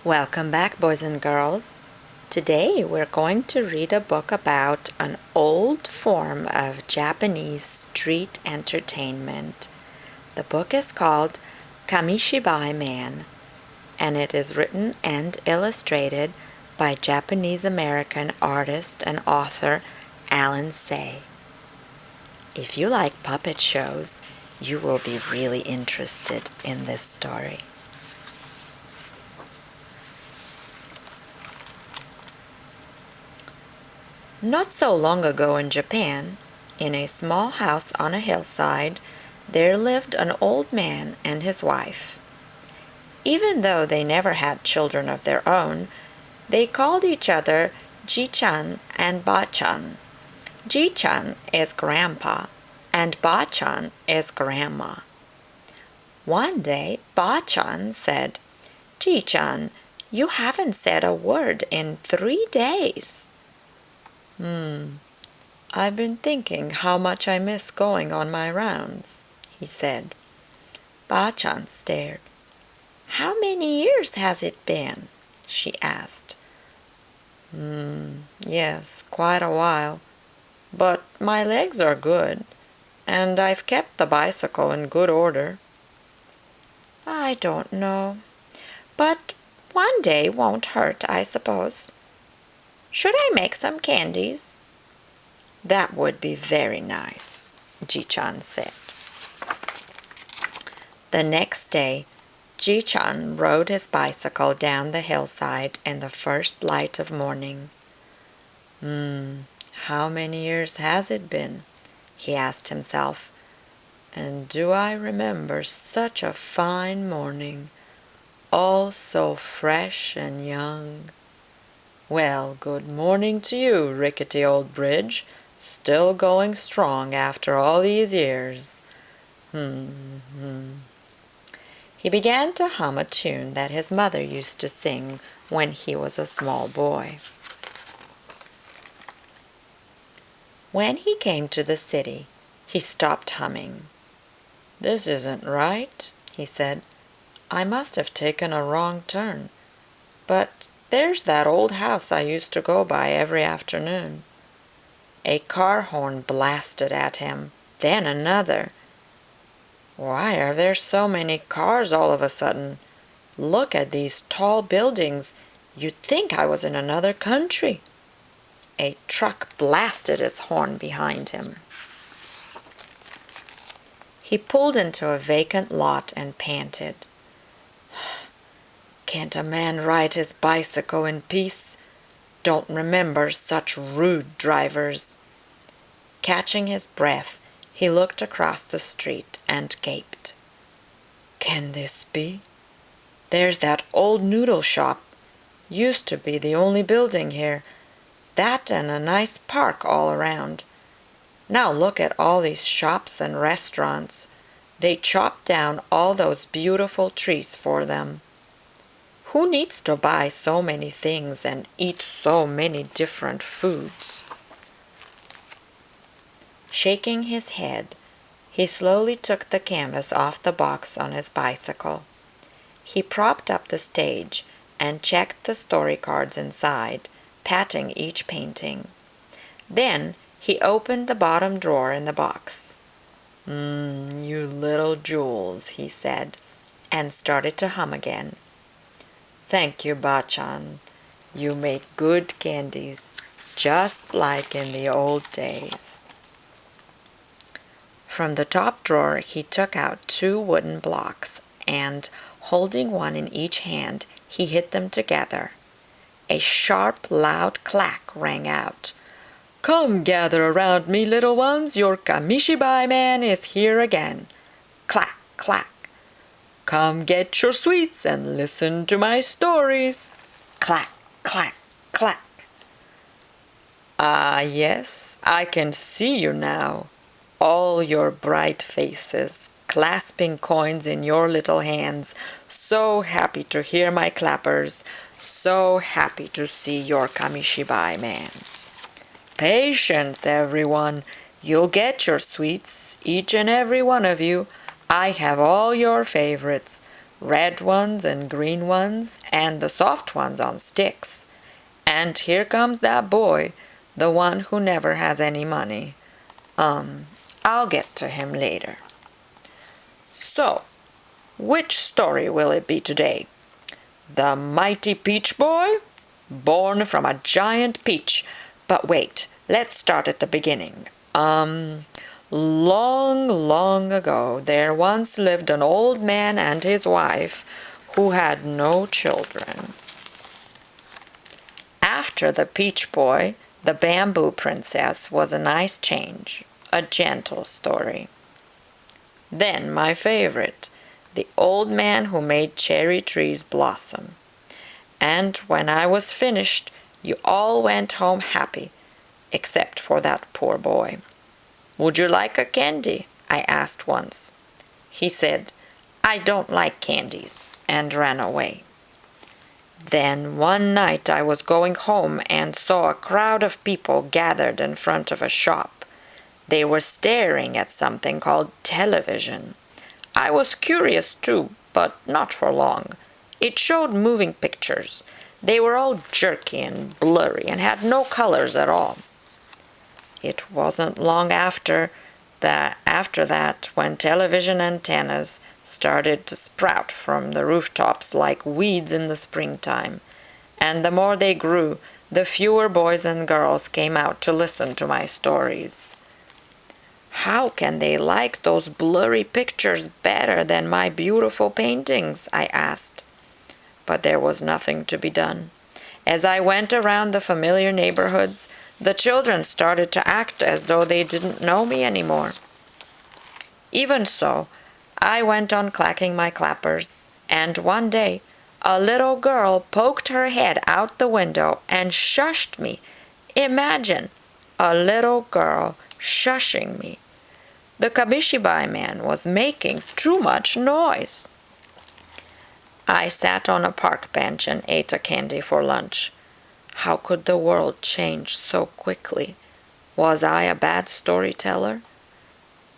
Welcome back, boys and girls. Today we're going to read a book about an old form of Japanese street entertainment. The book is called Kamishibai Man, and it is written and illustrated by Japanese-American artist and author Alan Say. If you like puppet shows, you will be really interested in this story. Not so long ago in Japan, in a small house on a hillside, there lived an old man and his wife. Even though they never had children of their own, they called each other Ji-chan and Ba-chan. Ji-chan is grandpa, and Ba-chan is grandma. One day, Ba-chan said, "Ji-chan, you haven't said a word in 3 days." I've been thinking how much I miss going on my rounds," he said. Ba-chan stared. "How many years has it been?" she asked. Yes, quite a while. But my legs are good, and I've kept the bicycle in good order." "I don't know. But one day won't hurt, I suppose. Should I make some candies?" "That would be very nice," Ji-chan said. The next day, Ji-chan rode his bicycle down the hillside in the first light of morning. How many years has it been?" he asked himself. "And do I remember such a fine morning, all so fresh and young? Well, good morning to you, rickety old bridge, still going strong after all these years." He began to hum a tune that his mother used to sing when he was a small boy. When he came to the city, he stopped humming. "This isn't right," he said. "I must have taken a wrong turn. But there's that old house I used to go by every afternoon." A car horn blasted at him, then another. "Why are there so many cars all of a sudden? Look at these tall buildings. You'd think I was in another country." A truck blasted its horn behind him. He pulled into a vacant lot and panted. "Can't a man ride his bicycle in peace? Don't remember such rude drivers." Catching his breath, he looked across the street and gaped. "Can this be? There's that old noodle shop. Used to be the only building here. That and a nice park all around. Now look at all these shops and restaurants. They chopped down all those beautiful trees for them. Who needs to buy so many things and eat so many different foods?" Shaking his head, he slowly took the canvas off the box on his bicycle. He propped up the stage and checked the story cards inside, patting each painting. Then he opened the bottom drawer in the box. You little jewels," he said, and started to hum again. "Thank you, Ba-chan. You make good candies, just like in the old days." From the top drawer he took out 2 wooden blocks, and, holding one in each hand, he hit them together. A sharp, loud clack rang out. "Come gather around me, little ones, your Kamishibai man is here again." Clack, clack. "Come get your sweets and listen to my stories." Clack, clack, clack. "Ah, yes, I can see you now. All your bright faces, clasping coins in your little hands, so happy to hear my clappers, so happy to see your Kamishibai man. Patience, everyone. You'll get your sweets, each and every one of you. I have all your favorites. red ones and green ones, and the soft ones on sticks. And here comes that boy, the one who never has any money. I'll get to him later. So, which story will it be today? The Mighty Peach Boy? Born from a giant peach. But wait, let's start at the beginning. Long, long ago, there once lived an old man and his wife who had no children. After the Peach Boy, the Bamboo Princess was a nice change, a gentle story. Then my favorite, the old man who made cherry trees blossom. And when I was finished, you all went home happy, except for that poor boy. Would you like a candy? I asked once. He said, I don't like candies, and ran away. Then one night I was going home and saw a crowd of people gathered in front of a shop. They were staring at something called television. I was curious too, but not for long. It showed moving pictures. They were all jerky and blurry and had no colors at all. It wasn't long after that when television antennas started to sprout from the rooftops like weeds in the springtime, and the more they grew, the fewer boys and girls came out to listen to my stories. How can they like those blurry pictures better than my beautiful paintings? I asked. But there was nothing to be done. As I went around the familiar neighborhoods, the children started to act as though they didn't know me anymore. Even so, I went on clacking my clappers, and one day a little girl poked her head out the window and shushed me. Imagine, a little girl shushing me. The Kamishibai man was making too much noise. I sat on a park bench and ate a candy for lunch. How could the world change so quickly? Was I a bad storyteller?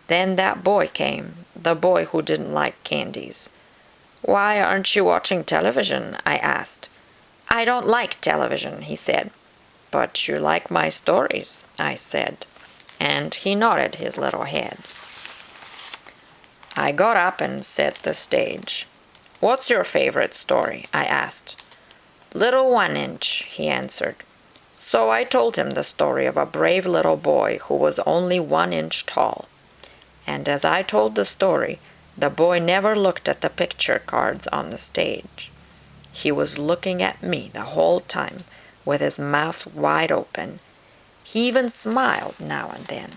Then that boy came, the boy who didn't like candies. Why aren't you watching television? I asked. I don't like television, he said. But you like my stories, I said, and he nodded his little head. I got up and set the stage. What's your favorite story? I asked. Little 1 Inch, he answered. So I told him the story of a brave little boy who was only 1 inch tall. And as I told the story, the boy never looked at the picture cards on the stage. He was looking at me the whole time, with his mouth wide open. He even smiled now and then.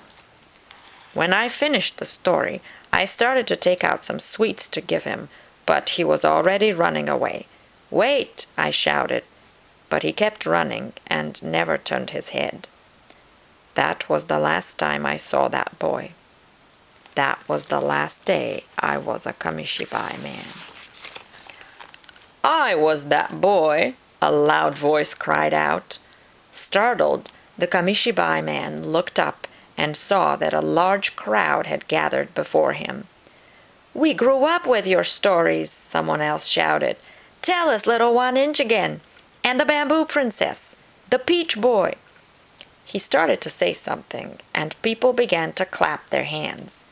When I finished the story, I started to take out some sweets to give him, but he was already running away. Wait, I shouted, but he kept running and never turned his head. That was the last time I saw that boy. That was the last day I was a Kamishibai man. I was that boy, a loud voice cried out. Startled, the Kamishibai man looked up and saw that a large crowd had gathered before him. We grew up with your stories, someone else shouted. Tell us, little 1 Inch again, and the Bamboo Princess, the Peach Boy. He started to say something, and people began to clap their hands.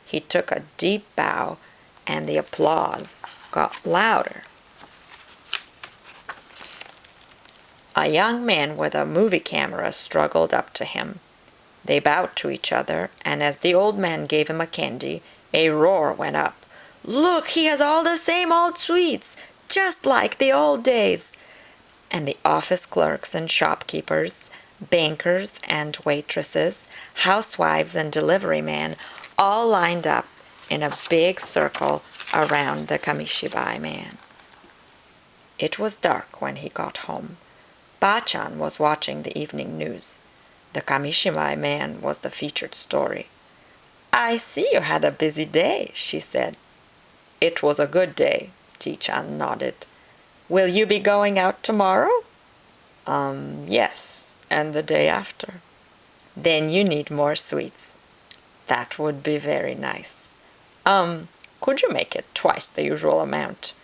He took a deep bow, and the applause got louder. A young man with a movie camera struggled up to him. They bowed to each other, and as the old man gave him a candy, a roar went up. Look, he has all the same old sweets, just like the old days. And the office clerks and shopkeepers, bankers and waitresses, housewives and delivery men all lined up in a big circle around the Kamishibai man. It was dark when he got home. Bachan was watching the evening news. The Kamishibai man was the featured story. I see you had a busy day, she said. It was a good day, Tichan nodded. Will you be going out tomorrow? Yes, and the day after. Then you need more sweets. That would be very nice. Could you make it twice the usual amount?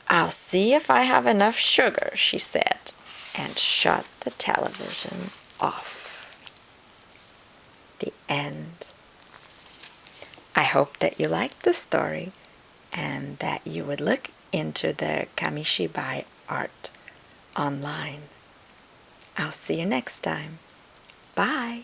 I'll see if I have enough sugar, she said, and shut the television off. The end. I hope that you liked the story and that you would look into the Kamishibai art online. I'll see you next time. Bye.